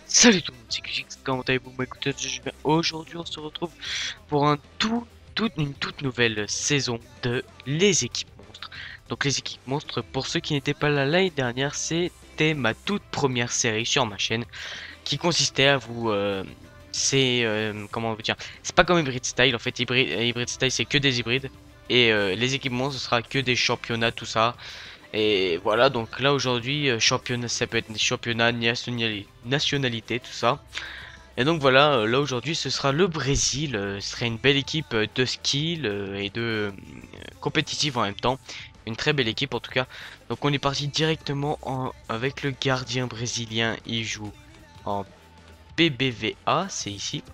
Salut tout le monde, c'est QGX, comment allez-vous? Écoutez, aujourd'hui on se retrouve pour une toute nouvelle saison de Les Équipes Monstres. Donc les Équipes Monstres, pour ceux qui n'étaient pas là l'année dernière, c'était ma toute première série sur ma chaîne qui consistait à vous... comment vous dire? C'est pas comme Hybrid Style, en fait Hybrid Style c'est que des hybrides. Et les Équipes Monstres ce sera que des championnats, tout ça. Et voilà, donc là aujourd'hui, championnat, ça peut être des championnats, nationalité, tout ça. Et donc voilà, là aujourd'hui ce sera le Brésil, ce serait une belle équipe de skill et de compétitive en même temps. Une très belle équipe en tout cas. Donc on est parti directement avec le gardien brésilien, il joue en PBVA, c'est ici.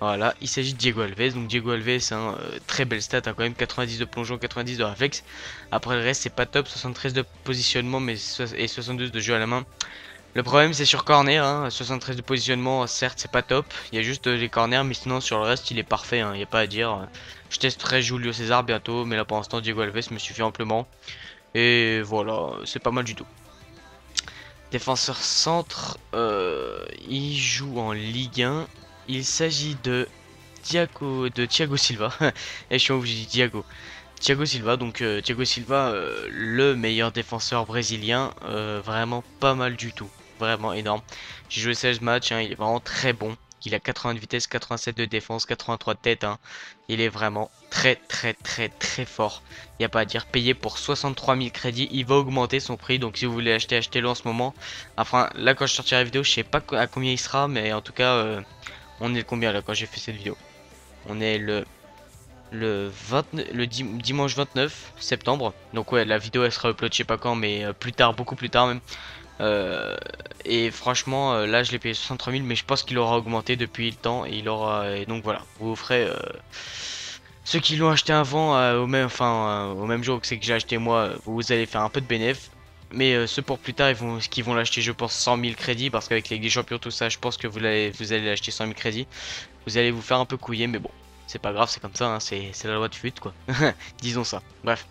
Voilà, il s'agit de Diego Alves. Donc Diego Alves, hein, très belle stat, hein, quand même 90 de plongeon, 90 de réflexe. Après le reste, c'est pas top, 73 de positionnement mais et 72 de jeu à la main. Le problème, c'est sur corner, hein, 73 de positionnement, certes, c'est pas top. Il y a juste les corners, mais sinon sur le reste, il est parfait, hein, il n'y a pas à dire. Je testerai Julio César bientôt, mais là pour l'instant, Diego Alves me suffit amplement. Et voilà, c'est pas mal du tout. Défenseur centre, il joue en Ligue 1. Il s'agit de Thiago Silva. Et je suis obligé de dire Thiago. Thiago Silva, donc Thiago Silva, le meilleur défenseur brésilien, vraiment pas mal du tout, vraiment énorme. J'ai joué 16 matchs, hein, il est vraiment très bon. Il a 80 de vitesse, 87 de défense, 83 de tête. Hein. Il est vraiment très fort. Il n'y a pas à dire. Payé pour 63 000 crédits, il va augmenter son prix. Donc si vous voulez acheter, achetez-le en ce moment. Enfin, là quand je sortirai la vidéo, je sais pas à combien il sera, mais en tout cas, on est le combien là quand j'ai fait cette vidéo? On est le dimanche 29 septembre. Donc ouais, la vidéo elle sera upload je sais pas quand, mais plus tard, beaucoup plus tard même. Et franchement, là je l'ai payé 63 000, mais je pense qu'il aura augmenté depuis le temps. Et il aura, et donc voilà, vous ferez ceux qui l'ont acheté avant au même jour que c'est que j'ai acheté moi, vous allez faire un peu de bénéf. Mais ceux pour plus tard, qui vont l'acheter, je pense 100 000 crédits, parce qu'avec les champions tout ça, je pense que vous allez l'acheter 100 000 crédits. Vous allez vous faire un peu couiller, mais bon, c'est pas grave, c'est comme ça, hein, c'est la loi de fut quoi. Disons ça. Bref.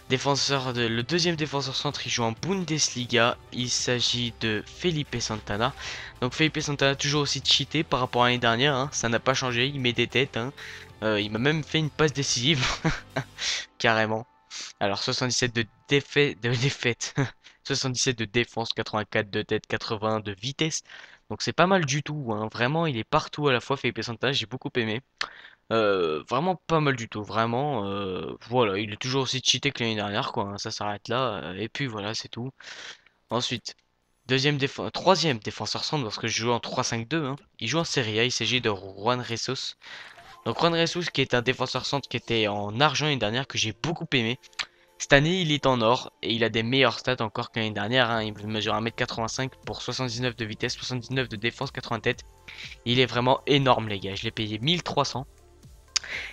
Le deuxième défenseur centre, il joue en Bundesliga. Il s'agit de Felipe Santana. Donc Felipe Santana toujours aussi cheaté par rapport à l'année dernière, hein, ça n'a pas changé, il met des têtes. Hein. Il m'a même fait une passe décisive, carrément. Alors 77 de défaite, 77 de défense, 84 de tête, 80 de vitesse. Donc c'est pas mal du tout, hein. Vraiment il est partout à la fois Felipe Santana, j'ai beaucoup aimé. Vraiment pas mal du tout, vraiment. Voilà, il est toujours aussi cheaté que l'année dernière, quoi. Hein, ça s'arrête là. Et puis voilà, c'est tout. Ensuite, troisième défenseur centre, parce que je joue en 3-5-2. Hein. Il joue en Serie A, il s'agit de Juan Ressos. Donc Juan Ressos qui est un défenseur centre qui était en argent l'année dernière, que j'ai beaucoup aimé. Cette année, il est en or et il a des meilleures stats encore que l'année dernière. Hein. Il mesure 1m85 pour 79 de vitesse, 79 de défense, 80 tête. Il est vraiment énorme, les gars. Je l'ai payé 1300.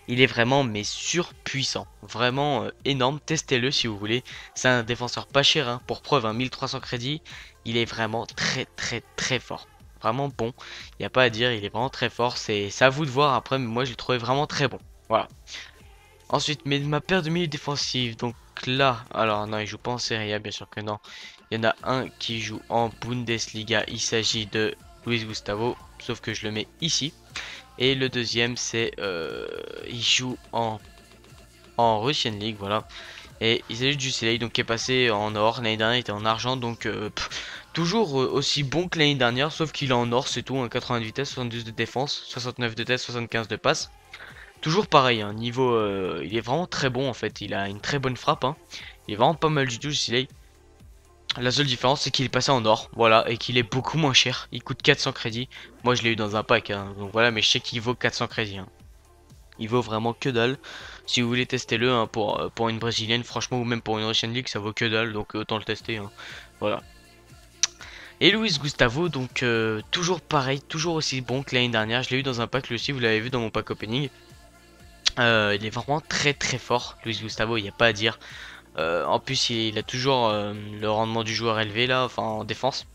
Il est vraiment mais surpuissant, vraiment énorme, testez-le si vous voulez. C'est un défenseur pas cher, hein, pour preuve, 1300 crédits. Il est vraiment très fort, vraiment bon. Il n'y a pas à dire, il est vraiment très fort. C'est à vous de voir après, mais moi je l'ai trouvé vraiment très bon. Voilà. Ensuite, mais ma paire de milieux défensifs, donc là, alors non, il joue pas en Serie A, bien sûr que non. Il y en a un qui joue en Bundesliga, il s'agit de Luis Gustavo, sauf que je le mets ici. Et le deuxième, c'est il joue en Russian League, voilà. Et il s'agit du Soleil, donc qui est passé en or. L'année dernière, il était en argent, donc toujours aussi bon que l'année dernière, sauf qu'il est en or, c'est tout. 80 de vitesse, 72 de défense, 69 de tête, 75 de passe. Toujours pareil, hein, niveau, il est vraiment très bon en fait. Il a une très bonne frappe, hein. Il est vraiment pas mal du tout, le Soleil. La seule différence c'est qu'il est passé en or, voilà, et qu'il est beaucoup moins cher. Il coûte 400 crédits. Moi je l'ai eu dans un pack, hein, donc voilà, mais je sais qu'il vaut 400 crédits. Hein. Il vaut vraiment que dalle. Si vous voulez tester le hein, pour une brésilienne, franchement, ou même pour une Russian League, ça vaut que dalle, donc autant le tester. Hein. Voilà. Et Luis Gustavo, donc toujours pareil, toujours aussi bon que l'année dernière. Je l'ai eu dans un pack lui aussi, vous l'avez vu dans mon pack opening. Il est vraiment très fort, Luis Gustavo, il n'y a pas à dire. En plus, il a toujours le rendement du joueur élevé là, enfin en défense.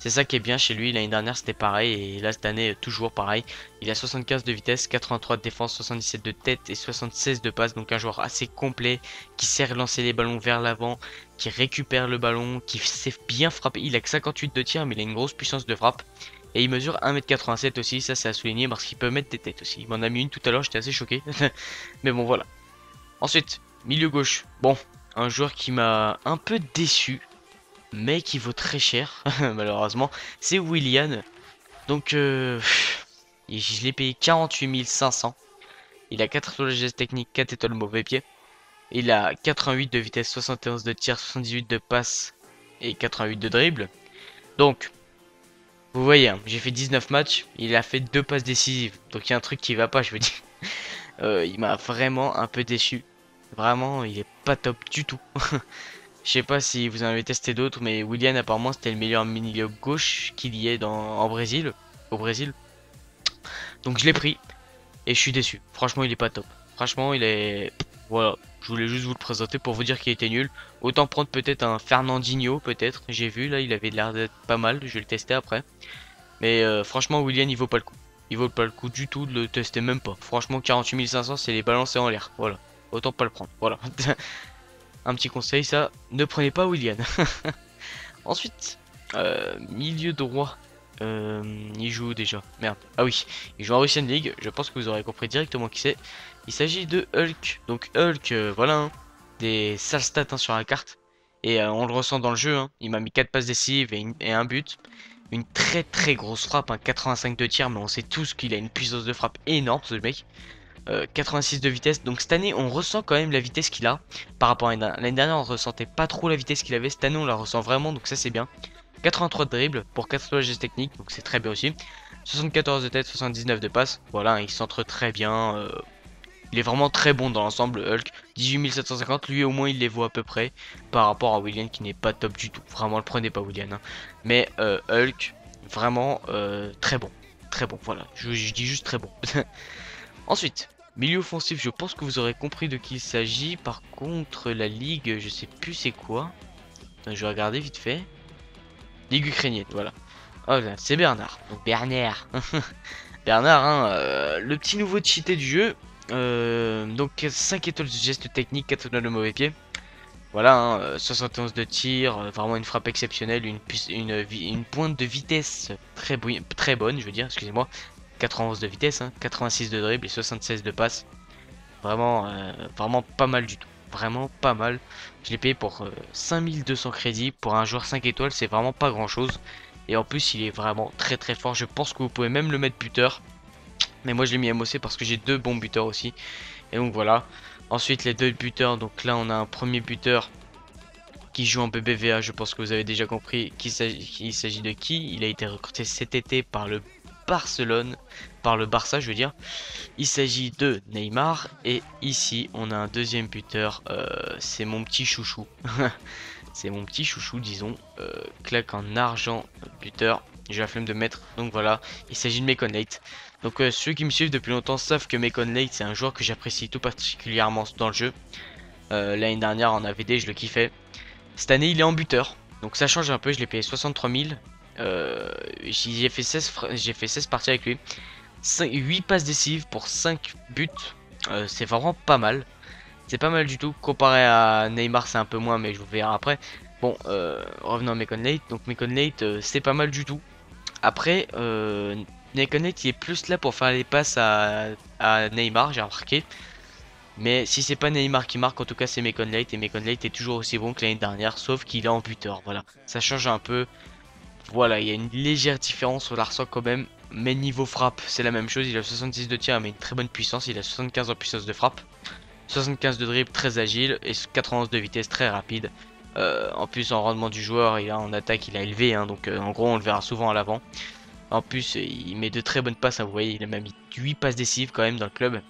C'est ça qui est bien chez lui. L'année dernière c'était pareil et là cette année toujours pareil. Il a 75 de vitesse, 83 de défense, 77 de tête et 76 de passe. Donc un joueur assez complet qui sait relancer les ballons vers l'avant, qui récupère le ballon, qui sait bien frapper. Il a que 58 de tir mais il a une grosse puissance de frappe. Et il mesure 1m87 aussi, ça c'est à souligner parce qu'il peut mettre des têtes aussi. Il m'en a mis une tout à l'heure, j'étais assez choqué. Mais bon voilà. Ensuite, milieu gauche. Bon, un joueur qui m'a un peu déçu mais qui vaut très cher, malheureusement, c'est Willian. Donc, je l'ai payé 48 500. Il a 4 étoiles de geste technique, 4 étoiles mauvais pied. Il a 88 de vitesse, 71 de tir, 78 de passe et 88 de dribble. Donc, vous voyez, hein, j'ai fait 19 matchs, il a fait 2 passes décisives. Donc, il y a un truc qui va pas, je veux dire. Il m'a vraiment un peu déçu. Vraiment, il est pas top du tout. Je sais pas si vous en avez testé d'autres, mais Willian apparemment c'était le meilleur milieu gauche qu'il y ait en Brésil, au Brésil. Donc je l'ai pris et je suis déçu. Franchement, il est pas top. Franchement, il est, voilà. Je voulais juste vous le présenter pour vous dire qu'il était nul. Autant prendre peut-être un Fernandinho, peut-être. J'ai vu là, il avait l'air d'être pas mal. Je vais le tester après. Mais franchement, Willian, il vaut pas le coup. Il vaut pas le coup du tout de le tester, même pas. Franchement, 48 500, c'est les balancer en l'air. Voilà. Autant pas le prendre. Voilà. Un petit conseil, ça, ne prenez pas Willian. Ensuite, milieu droit. Il joue où déjà? Merde. Ah oui, il joue en Russian League. Je pense que vous aurez compris directement qui c'est. Il s'agit de Hulk. Donc Hulk, voilà, hein, des sales stats hein, sur la carte. Et on le ressent dans le jeu. Hein. Il m'a mis 4 passes décisives et un but. Une très très grosse frappe, hein, 85 de tir, mais on sait tous qu'il a une puissance de frappe énorme ce mec. 86 de vitesse. Donc cette année, on ressent quand même la vitesse qu'il a par rapport à l'année dernière. On ressentait pas trop la vitesse qu'il avait. Cette année, on la ressent vraiment. Donc ça, c'est bien. 83 de dribble pour 4 gestes techniques. Donc c'est très bien aussi. 74 de tête, 79 de passe. Voilà, il centre très bien. Il est vraiment très bon dans l'ensemble. Hulk, 18 750. Lui, au moins, il les voit à peu près par rapport à Willian qui n'est pas top du tout. Vraiment, le prenez pas, Willian. Hein. Mais Hulk, vraiment très bon. Très bon, voilà. Je dis juste très bon. Ensuite, milieu offensif, je pense que vous aurez compris de qui il s'agit. Par contre, la ligue, je sais plus c'est quoi. Attends, je vais regarder vite fait. Ligue ukrainienne, voilà. Oh là, c'est Bernard. Donc Bernard. Bernard, hein, le petit nouveau cheaté du jeu. Donc 5 étoiles de geste technique, 4 étoiles de mauvais pied. Voilà, hein, 71 de tir, vraiment une frappe exceptionnelle, une pointe de vitesse très bonne, je veux dire, excusez-moi. 91 de vitesse, hein, 86 de dribble et 76 de passe. Vraiment, vraiment pas mal du tout. Vraiment pas mal. Je l'ai payé pour 5200 crédits. Pour un joueur 5 étoiles, c'est vraiment pas grand chose. Et en plus, il est vraiment très très fort. Je pense que vous pouvez même le mettre buteur. Mais moi, je l'ai mis MOC parce que j'ai 2 bons buteurs aussi. Et donc voilà. Ensuite, les 2 buteurs. Donc là, on a un premier buteur qui joue en BBVA. Je pense que vous avez déjà compris qu'il s'agit de qui. Il a été recruté cet été par le Barcelone. Par le Barça, je veux dire. Il s'agit de Neymar. Et ici, on a un deuxième buteur. C'est mon petit chouchou. C'est mon petit chouchou, disons. Claque en argent, buteur. J'ai la flemme de mettre. Donc voilà, il s'agit de Mekon Late. Donc ceux qui me suivent depuis longtemps savent que Mekon Late, c'est un joueur que j'apprécie tout particulièrement dans le jeu. L'année dernière, en AVD, je le kiffais. Cette année, il est en buteur. Donc ça change un peu. Je l'ai payé 63 000. J'ai fait 16 parties avec lui. 8 passes décisives pour 5 buts. C'est vraiment pas mal. C'est pas mal du tout. Comparé à Neymar, c'est un peu moins, mais je vous verrai après. Bon, revenons à Mekon Late. Donc Mekon Late, c'est pas mal du tout. Après, Mekon Late, il est plus là pour faire les passes à Neymar, j'ai remarqué. Mais si c'est pas Neymar qui marque, en tout cas c'est Mekon Late. Et Mekon Late est toujours aussi bon que l'année dernière, sauf qu'il est en buteur. Voilà, ça change un peu. Voilà, il y a une légère différence, on la ressent quand même. Mais niveau frappe, c'est la même chose. Il a 66 de tir, mais une très bonne puissance. Il a 75 en puissance de frappe. 75 de dribble, très agile. Et 91 de vitesse, très rapide. En plus, en rendement du joueur, il a en attaque, il a élevé. Hein, donc en gros, on le verra souvent à l'avant. En plus, il met de très bonnes passes. Hein, vous voyez, il a même mis 8 passes décisives quand même dans le club.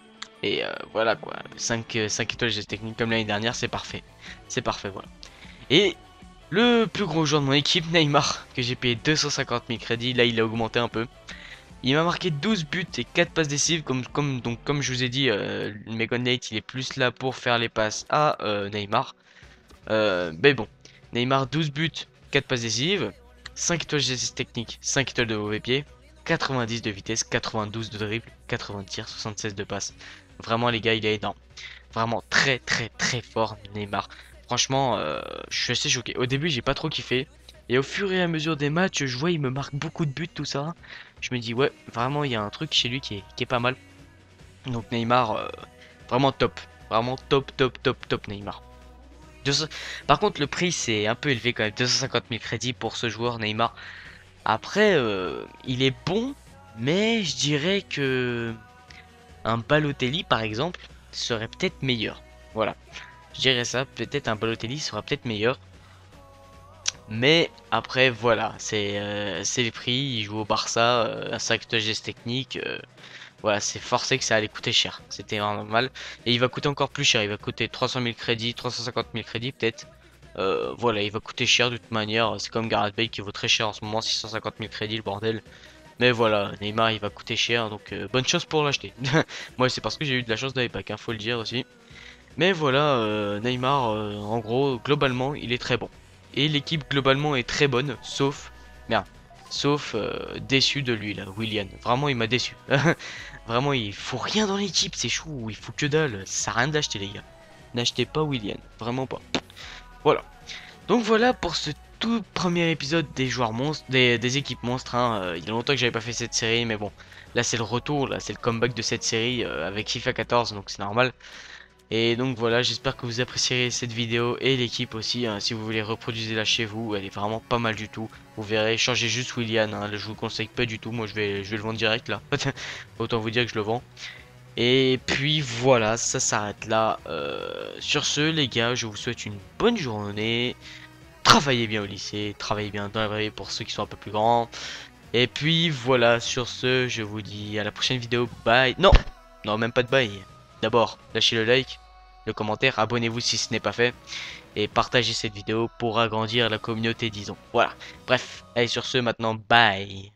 Et voilà quoi. 5 étoiles de technique comme l'année dernière, c'est parfait. C'est parfait, voilà. Et le plus gros joueur de mon équipe, Neymar, que j'ai payé 250 000 crédits. Là, il a augmenté un peu. Il m'a marqué 12 buts et 4 passes décisives. Comme je vous ai dit, Mekon Late, il est plus là pour faire les passes à Neymar. Mais bon, Neymar 12 buts, 4 passes décisives. 5 étoiles de geste technique, 5 étoiles de mauvais pied, 90 de vitesse, 92 de dribble, 80 de tir, 76 de passe. Vraiment les gars, il est énorme. Vraiment très très très fort Neymar. Franchement, je suis assez choqué. Au début, j'ai pas trop kiffé. Et au fur et à mesure des matchs, je vois il me marque beaucoup de buts, tout ça. Je me dis ouais, vraiment il y a un truc chez lui qui est pas mal. Donc Neymar, vraiment top. Vraiment top top top top Neymar. 200 Par contre, le prix c'est un peu élevé quand même. 250 000 crédits pour ce joueur Neymar. Après, il est bon, mais je dirais que un Balotelli par exemple serait peut-être meilleur. Voilà, je dirais ça. Peut-être un Balotelli sera peut-être meilleur. Mais après, voilà, c'est les prix. Il joue au Barça, un sac de geste technique. Voilà, c'est forcé que ça allait coûter cher. C'était vraiment normal. Et il va coûter encore plus cher. Il va coûter 300 000 crédits, 350 000 crédits peut-être. Voilà, il va coûter cher de toute manière. C'est comme Gareth Bale qui vaut très cher en ce moment, 650 000 crédits, le bordel. Mais voilà, Neymar il va coûter cher, donc bonne chance pour l'acheter. Moi c'est parce que j'ai eu de la chance dans les packs, hein, faut le dire aussi. Mais voilà, Neymar, en gros, globalement, il est très bon. Et l'équipe globalement est très bonne, sauf, merde, sauf déçu de lui là, Willian. Vraiment il m'a déçu. Vraiment il faut rien dans l'équipe, c'est chou, il faut que dalle. Ça sert à rien d'acheter les gars. N'achetez pas Willian, vraiment pas. Voilà. Donc voilà pour ce tout premier épisode des joueurs monstres, des équipes monstres. Hein. Il y a longtemps que j'avais pas fait cette série, mais bon, là c'est le retour, là c'est le comeback de cette série avec FIFA 14, donc c'est normal. Et donc voilà, j'espère que vous apprécierez cette vidéo et l'équipe aussi. Hein. Si vous voulez reproduire la chez vous, elle est vraiment pas mal du tout. Vous verrez, changez juste Willian. Hein. Je vous conseille pas du tout. Moi, je vais le vendre direct là. Autant vous dire que je le vends. Et puis voilà, ça s'arrête là. Sur ce, les gars, je vous souhaite une bonne journée. Travaillez bien au lycée, travaillez bien dans la vraie vie pour ceux qui sont un peu plus grands. Et puis voilà, sur ce, je vous dis à la prochaine vidéo. Bye. Non, non, même pas de bye. D'abord, lâchez le like, le commentaire, abonnez-vous si ce n'est pas fait. Et partagez cette vidéo pour agrandir la communauté, disons. Voilà. Bref, allez sur ce, maintenant, bye.